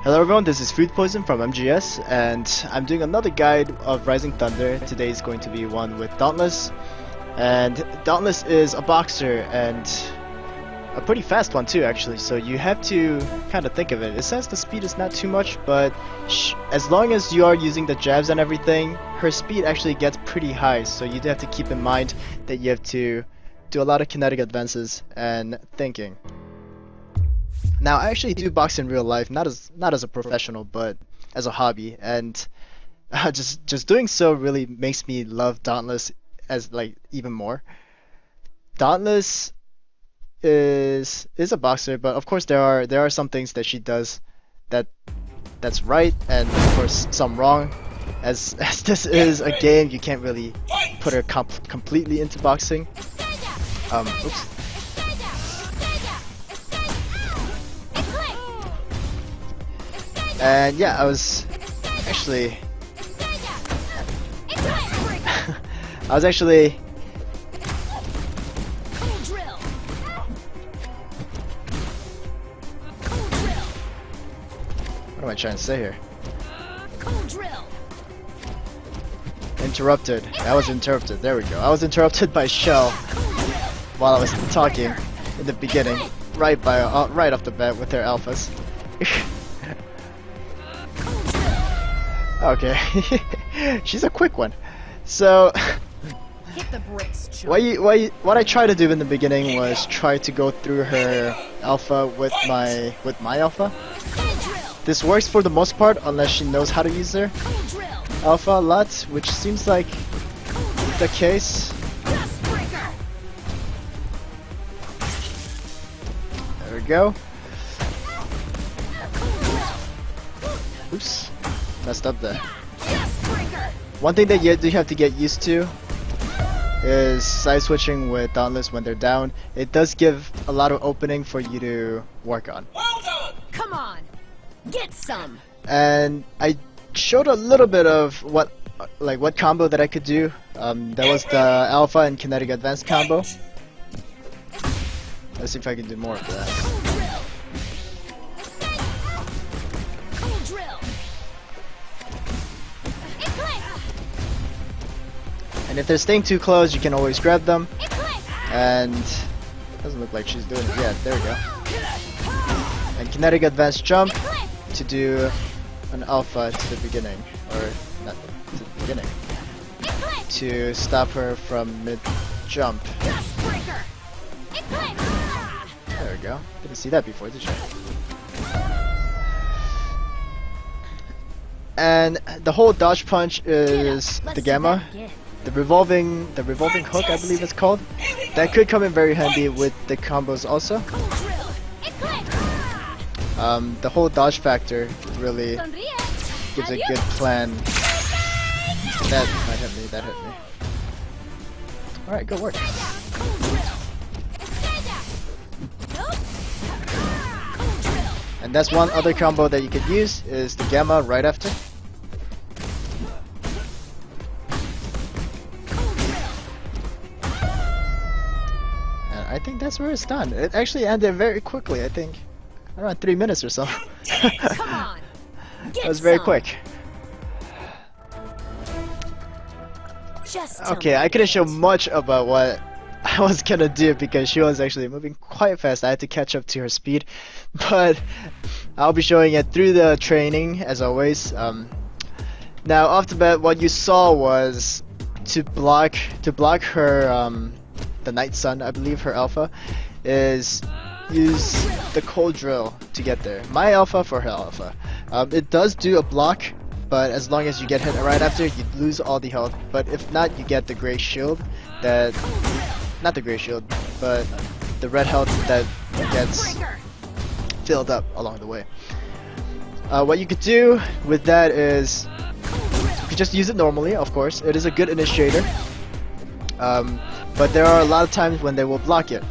Hello everyone, this is Food Poison from MGS, and I'm doing another guide of Rising Thunder. Today is going to be one with Dauntless, and Dauntless is a boxer, and a pretty fast one too actually, so you have to kind of think of it. It says the speed is not too much, but as long as you are using the jabs and everything, her speed actually gets pretty high, so you do have to keep in mind that you have to do a lot of kinetic advances and thinking. Now, I actually do box in real life, not as a professional, but as a hobby, and just doing so really makes me love Dauntless as like even more. Dauntless is a boxer, but of course there are some things that she does that's right, and of course some wrong. As this is a game, you can't really put her completely into boxing. Oops. And yeah, I was actually what am I trying to say here? Interrupted. I was interrupted. There we go. I was interrupted by Shell while I was talking in the beginning, right off the bat with their alphas. Okay, she's a quick one. So, hit the bricks, what I tried to do in the beginning was try to go through her alpha with my alpha. This works for the most part, unless she knows how to use her alpha a lot, which seems like the case. There we go. Oops. Messed up there. One thing that you do have to get used to is side switching with Dauntless when they're down. It does give a lot of opening for you to work on. Come on, get some. And I showed a little bit of what combo that I could do. That was the Alpha and Kinetic Advance combo. Let's see if I can do more of that. And if they're staying too close, you can always grab them. And doesn't look like she's doing it yet. There we go. And kinetic advance jump to do an alpha to the beginning, or not to the beginning, to stop her from mid jump. There we go. Didn't see that before, did you? And the whole dodge punch is the gamma. The revolving hook, I believe it's called. That could come in very handy with the combos also. The whole dodge factor really gives a good plan. That might hit me, that hit me. Alright, good work. And that's one other combo that you could use, is the gamma right after. I think that's where it's done. It actually ended very quickly, I think. Around 3 minutes or so. Come on, that was very quick. Okay, I couldn't show much about what I was gonna do because she was actually moving quite fast. I had to catch up to her speed. But I'll be showing it through the training, as always. Now, off the bat, what you saw was to block her the Night Sun, I believe her alpha, is use the cold drill to get there. My alpha for her alpha. It does do a block, but as long as you get hit right after, you lose all the health. But if not, you get the gray shield that, not the gray shield, but the red health that gets filled up along the way. What you could do with that is, you could just use it normally, of course. It is a good initiator. But there are a lot of times when they will block it.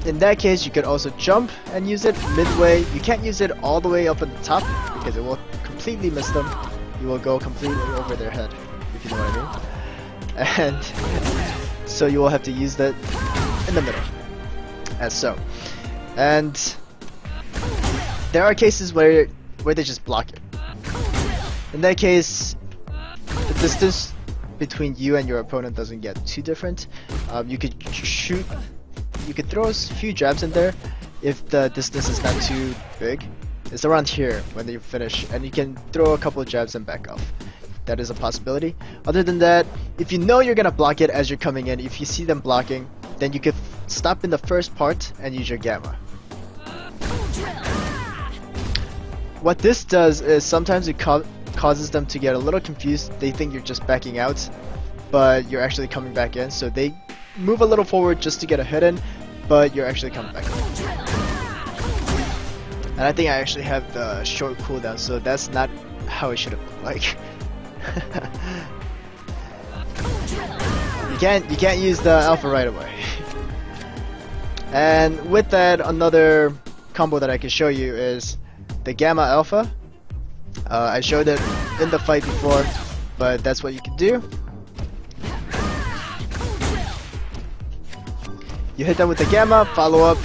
In that case, you could also jump and use it midway. You can't use it all the way up at the top because it will completely miss them. You will go completely over their head, if you know what I mean. And so you will have to use that in the middle, as so. And there are cases where they just block it. In that case, the distance between you and your opponent doesn't get too different. You could shoot, you could throw a few jabs in there if the distance is not too big. It's around here when you finish, and you can throw a couple of jabs and back off. That is a possibility. Other than that, if you know you're gonna block it as you're coming in, if you see them blocking, then you could stop in the first part and use your gamma. What this does is sometimes it causes them to get a little confused. They think you're just backing out, but you're actually coming back in. So they move a little forward just to get a hit in, but you're actually coming back in. And I think I actually have the short cooldown, so that's not how it should have looked like. you can't use the alpha right away. And with that, another combo that I can show you is the gamma alpha. I showed it in the fight before, but that's what you can do. You hit them with the gamma, follow up,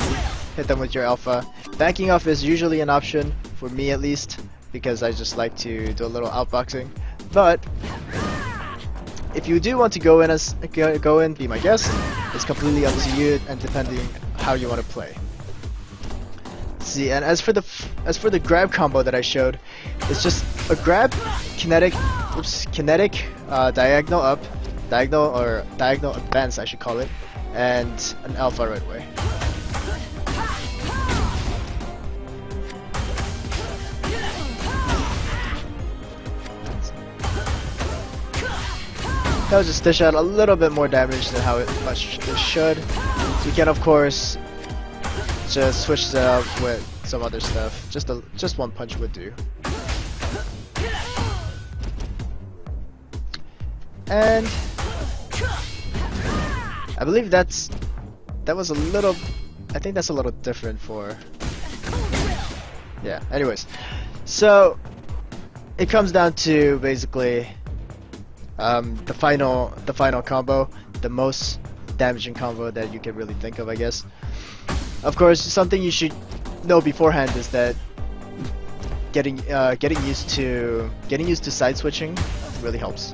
hit them with your alpha. Backing off is usually an option, for me at least, because I just like to do a little outboxing. But if you do want to go in, be my guest, it's completely up to you and depending how you want to play. See, and as for the grab combo that I showed, it's just a grab, kinetic, diagonal up, diagonal advance I should call it, and an alpha right away. That was just dish out a little bit more damage than how it should. So you can of course just switch that up with some other stuff. Just one punch would do. And I believe that was a little. I think that's a little different for. Yeah. Anyways, so it comes down to basically the final combo, the most damaging combo that you can really think of, I guess. Of course, something you should know beforehand is that getting used to side switching really helps.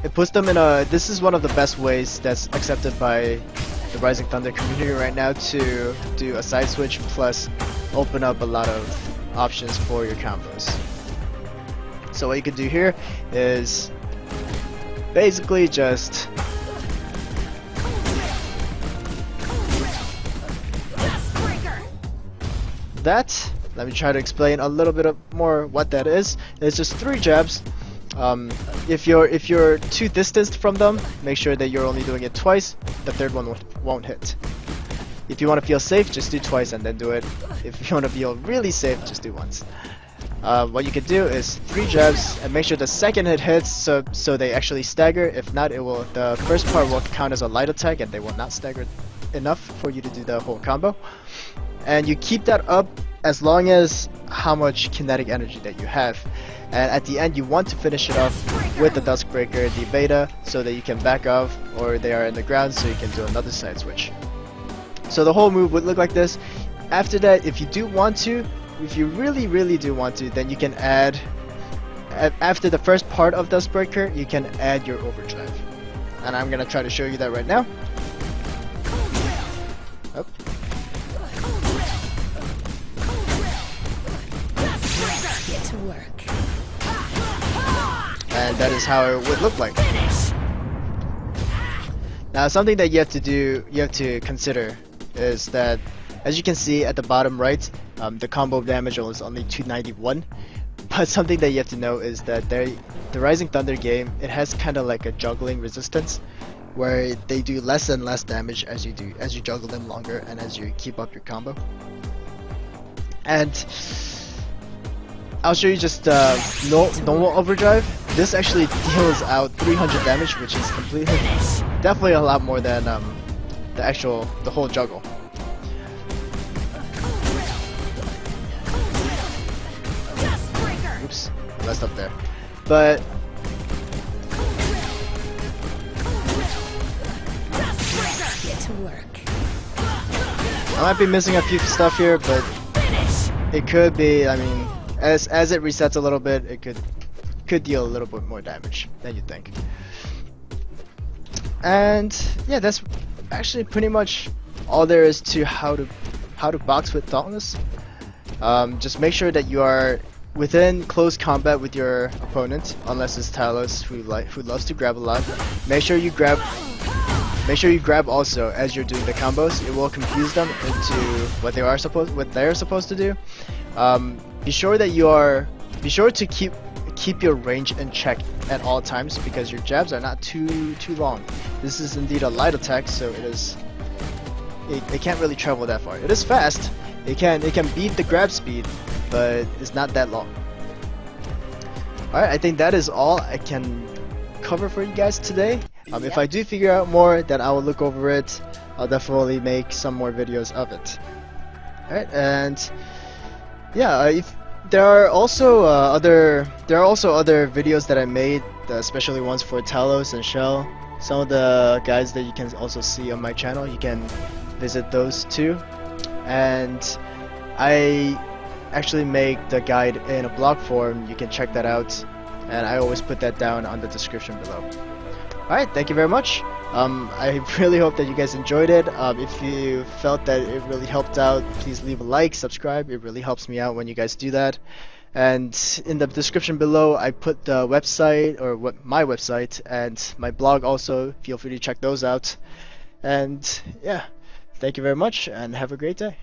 It puts them in a. This is one of the best ways that's accepted by the Rising Thunder community right now to do a side switch plus open up a lot of options for your combos. So what you can do here is basically just that. Let me try to explain a little bit more what that is. It's just 3 jabs. If you're too distanced from them, make sure that you're only doing it twice. The third one won't hit. If you want to feel safe, just do twice and then do it. If you want to feel really safe, just do once. What you can do is 3 jabs and make sure the second hit hits so they actually stagger. If not, the first part will count as a light attack and they will not stagger enough for you to do the whole combo. And you keep that up as long as how much kinetic energy that you have. And at the end you want to finish it off with the Duskbreaker, the Beta, so that you can back off, or they are in the ground so you can do another side switch. So the whole move would look like this. After that, if you really do want to, then you can add, after the first part of Duskbreaker, you can add your Overdrive. And I'm gonna try to show you that right now. Oh. Get to work. And that is how it would look like. Now something that you have to consider is that, as you can see at the bottom right, the combo damage was only 291. But something that you have to know is that the Rising Thunder game, it has kind of like a Juggling Resistance, where they do less and less damage as you juggle them longer and as you keep up your combo. And I'll show you just normal Overdrive. This actually deals out 300 damage, which is definitely a lot more than the whole juggle. Oops, I messed up there. But Get to work. I might be missing a few stuff here, but it could be, I mean, as it resets a little bit, it could deal a little bit more damage than you think. And yeah, that's actually pretty much all there is to how to box with Dauntless. Just make sure that you are within close combat with your opponent, unless it's Talos who loves to grab a lot. Make sure you grab also as you're doing the combos. It will confuse them into what they're supposed to do. Be sure to keep your range in check at all times, because your jabs are not too long. This is indeed a light attack, so it can't really travel that far. It is fast. It can beat the grab speed, but it's not that long. Alright, I think that is all I can cover for you guys today. If I do figure out more, then I will look over it. I'll definitely make some more videos of it. Alright, and yeah, if there are also other videos that I made, especially ones for Talos and Shell. Some of the guys that you can also see on my channel, you can visit those too. And I actually make the guide in a blog form. You can check that out, and I always put that down on the description below. Alright, thank you very much. I really hope that you guys enjoyed it. If you felt that it really helped out, please leave a like, subscribe. It really helps me out when you guys do that. And in the description below, I put the website, or my website, and my blog also. Feel free to check those out. And yeah, thank you very much, and have a great day.